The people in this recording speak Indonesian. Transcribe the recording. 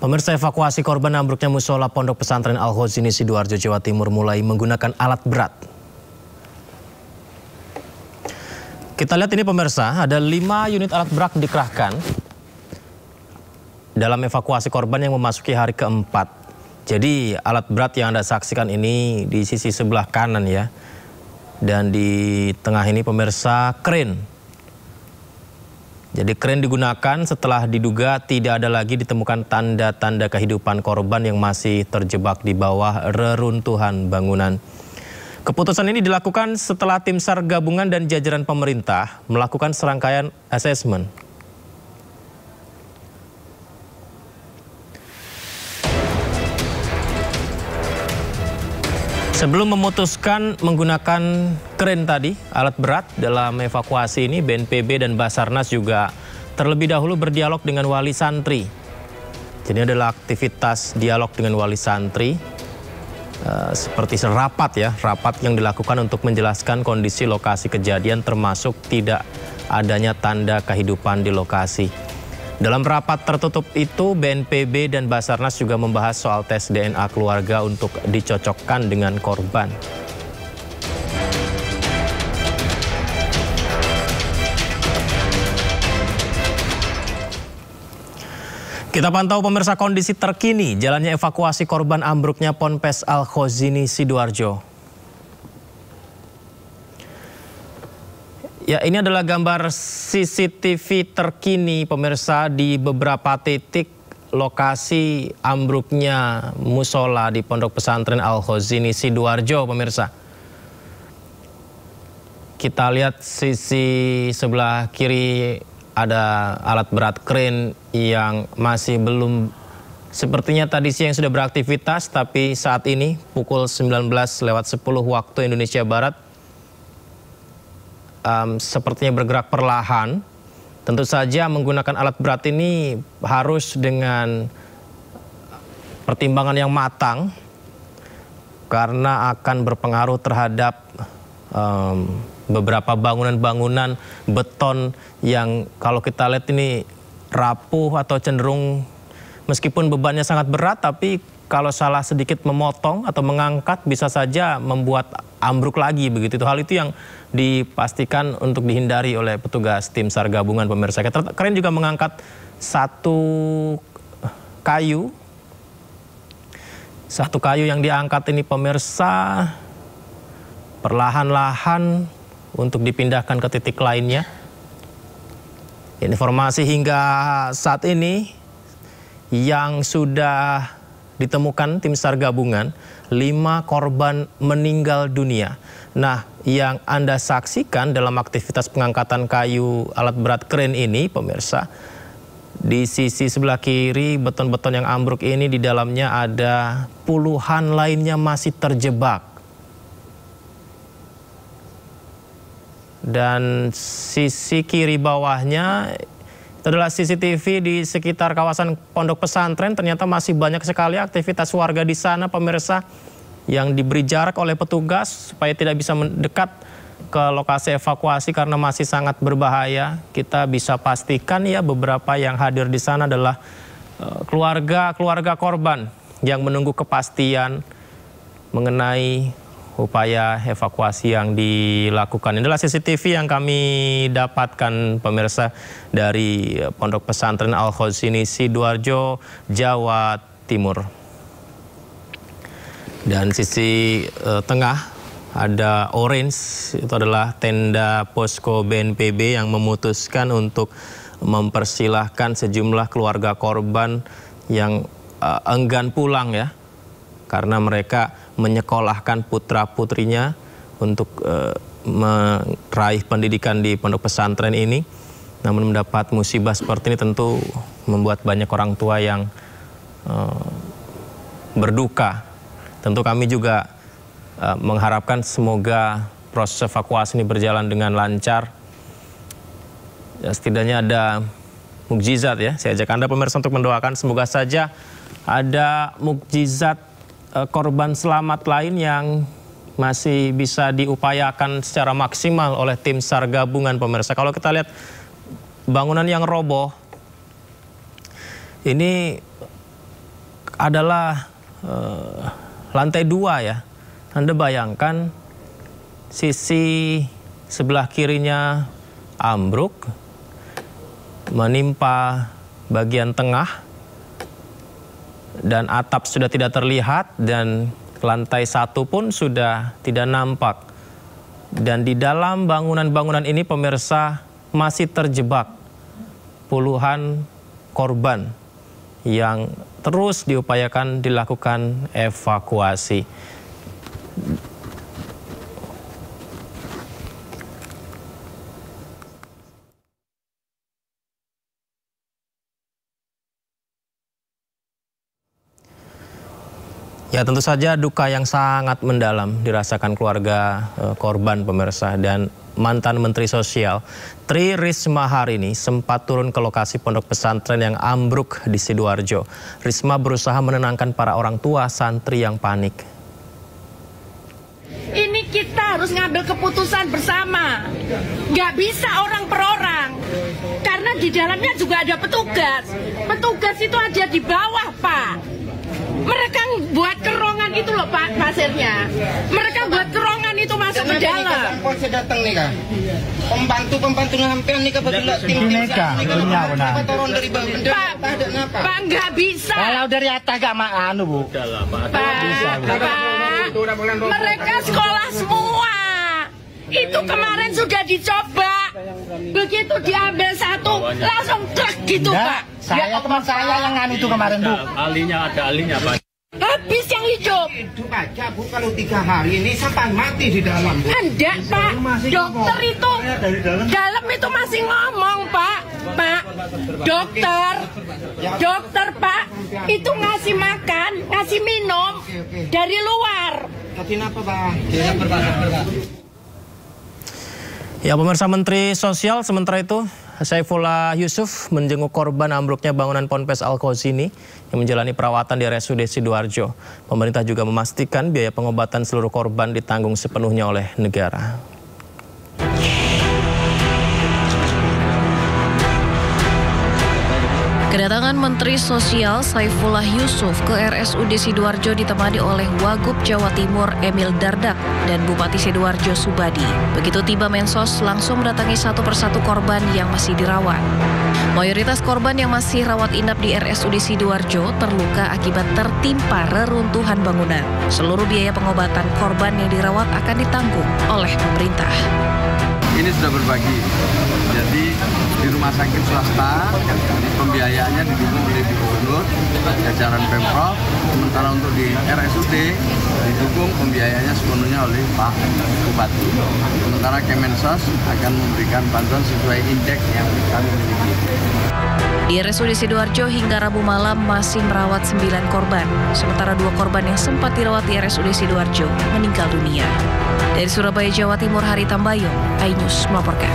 Pemirsa, evakuasi korban ambruknya musola Pondok Pesantren Al-Khozini Sidoarjo, Jawa Timur mulai menggunakan alat berat. Kita lihat ini pemirsa, ada 5 unit alat berat dikerahkan dalam evakuasi korban yang memasuki hari keempat. Jadi alat berat yang Anda saksikan ini di sisi sebelah kanan ya. Dan di tengah ini pemirsa kren. Jadi kren digunakan setelah diduga tidak ada lagi ditemukan tanda-tanda kehidupan korban yang masih terjebak di bawah reruntuhan bangunan. Keputusan ini dilakukan setelah tim SAR gabungan dan jajaran pemerintah melakukan serangkaian asesmen. Sebelum memutuskan menggunakan kren tadi, alat berat dalam evakuasi ini, BNPB dan Basarnas juga terlebih dahulu berdialog dengan wali santri. Jadi adalah aktivitas dialog dengan wali santri, seperti rapat ya, rapat yang dilakukan untuk menjelaskan kondisi lokasi kejadian termasuk tidak adanya tanda kehidupan di lokasi. Dalam rapat tertutup itu, BNPB dan Basarnas juga membahas soal tes DNA keluarga untuk dicocokkan dengan korban. Kita pantau pemirsa kondisi terkini jalannya evakuasi korban ambruknya Ponpes Al-Khozini Sidoarjo. Ya, ini adalah gambar CCTV terkini pemirsa di beberapa titik lokasi ambruknya musola di Pondok Pesantren Al-Khozini Sidoarjo pemirsa. Kita lihat sisi sebelah kiri ada alat berat kren yang masih belum, sepertinya tadi siang sudah beraktivitas, tapi saat ini pukul 19:10 waktu Indonesia Barat sepertinya bergerak perlahan. Tentu saja menggunakan alat berat ini harus dengan pertimbangan yang matang karena akan berpengaruh terhadap beberapa bangunan-bangunan beton yang kalau kita lihat ini rapuh atau cenderung meskipun bebannya sangat berat, tapi kalau salah sedikit memotong atau mengangkat bisa saja membuat ambruk lagi begitu. Hal itu yang dipastikan untuk dihindari oleh petugas tim SAR gabungan pemirsa. Keren juga mengangkat satu kayu yang diangkat ini pemirsa perlahan-lahan untuk dipindahkan ke titik lainnya. Informasi hingga saat ini yang sudah ditemukan tim SAR gabungan, 5 korban meninggal dunia. Nah, yang Anda saksikan dalam aktivitas pengangkatan kayu alat berat kren ini, pemirsa, di sisi sebelah kiri beton-beton yang ambruk ini di dalamnya ada puluhan lainnya masih terjebak. Dan sisi kiri bawahnya itu adalah CCTV di sekitar kawasan Pondok Pesantren. Ternyata masih banyak sekali aktivitas warga di sana pemirsa yang diberi jarak oleh petugas supaya tidak bisa mendekat ke lokasi evakuasi karena masih sangat berbahaya. Kita bisa pastikan ya beberapa yang hadir di sana adalah keluarga korban yang menunggu kepastian mengenai upaya evakuasi yang dilakukan. Ini adalah CCTV yang kami dapatkan pemirsa dari Pondok Pesantren Al-Khozini Sidoarjo, Jawa Timur. Dan sisi tengah ada orange, itu adalah tenda posko BNPB yang memutuskan untuk mempersilahkan sejumlah keluarga korban yang enggan pulang ya, karena mereka menyekolahkan putra-putrinya untuk meraih pendidikan di pondok pesantren ini. Namun mendapat musibah seperti ini tentu membuat banyak orang tua yang berduka. Tentu kami juga mengharapkan semoga proses evakuasi ini berjalan dengan lancar. Ya, setidaknya ada mukjizat ya. Saya ajak Anda pemirsa untuk mendoakan semoga saja ada mukjizat korban selamat lain yang masih bisa diupayakan secara maksimal oleh tim SAR gabungan pemirsa. Kalau kita lihat bangunan yang roboh, ini adalah lantai 2 ya. Anda bayangkan sisi sebelah kirinya ambruk, menimpa bagian tengah, dan atap sudah tidak terlihat, dan lantai 1 pun sudah tidak nampak. Dan di dalam bangunan-bangunan ini pemirsa masih terjebak puluhan korban yang terus diupayakan dilakukan evakuasi. Ya, tentu saja duka yang sangat mendalam dirasakan keluarga korban pemirsa, dan mantan Menteri Sosial Tri Risma hari ini sempat turun ke lokasi pondok pesantren yang ambruk di Sidoarjo. Risma berusaha menenangkan para orang tua santri yang panik. Ini kita harus ngambil keputusan bersama, nggak bisa orang per orang, karena di dalamnya juga ada petugas. Petugas itu ada di bawah, Pak. Mereka buat kerongan itu loh, Pak, pasirnya. Mereka buat kerongan itu masuk ke dalam. Polisi datang nih, Kak. Pembantu sampean nih kebetulan tim turun dari bawah. Pak, nggak bisa. Kalau dari atas gak anu, Bu. Pak, mereka sekolah semua. Itu kemarin sudah dicoba. Begitu diambil satu, langsung truk gitu, Pak. Saya teman saya yang anu itu kemarin, Bu. Ada alinya, Pak. Habis yang hidup. Hidup aja, Bu, kalau 3 hari ini sampai mati di dalam, Bu. Enggak, Pak. Dokter itu dalam itu masih ngomong, Pak. Pak, dokter, Pak, itu ngasih makan, ngasih minum dari luar. Tapi kenapa, Bang? Ya, pemirsa, Menteri Sosial sementara itu Saifullah Yusuf menjenguk korban ambruknya bangunan Ponpes Al-Qausini yang menjalani perawatan di RSUD Sidoarjo. Pemerintah juga memastikan biaya pengobatan seluruh korban ditanggung sepenuhnya oleh negara. Kedatangan Menteri Sosial Saifullah Yusuf ke RSUD Sidoarjo ditemani oleh Wagub Jawa Timur Emil Dardak dan Bupati Sidoarjo Subadi. Begitu tiba Mensos langsung mendatangi satu persatu korban yang masih dirawat. Mayoritas korban yang masih rawat inap di RSUD Sidoarjo terluka akibat tertimpa reruntuhan bangunan. Seluruh biaya pengobatan korban yang dirawat akan ditanggung oleh pemerintah. Ini sudah berbagi, jadi di rumah sakit swasta pembiayaannya didukung oleh Gubernur, jajaran Pemprov, sementara untuk di RSUD didukung pembiayaannya sepenuhnya oleh Pak Bupati. Sementara Kemensos akan memberikan bantuan sesuai indeks yang kami miliki. Di RSUD Sidoarjo hingga Rabu malam masih merawat 9 korban, sementara 2 korban yang sempat dirawat di RSUD Sidoarjo meninggal dunia. Dari Surabaya, Jawa Timur, Hari Tambayong, iNews melaporkan.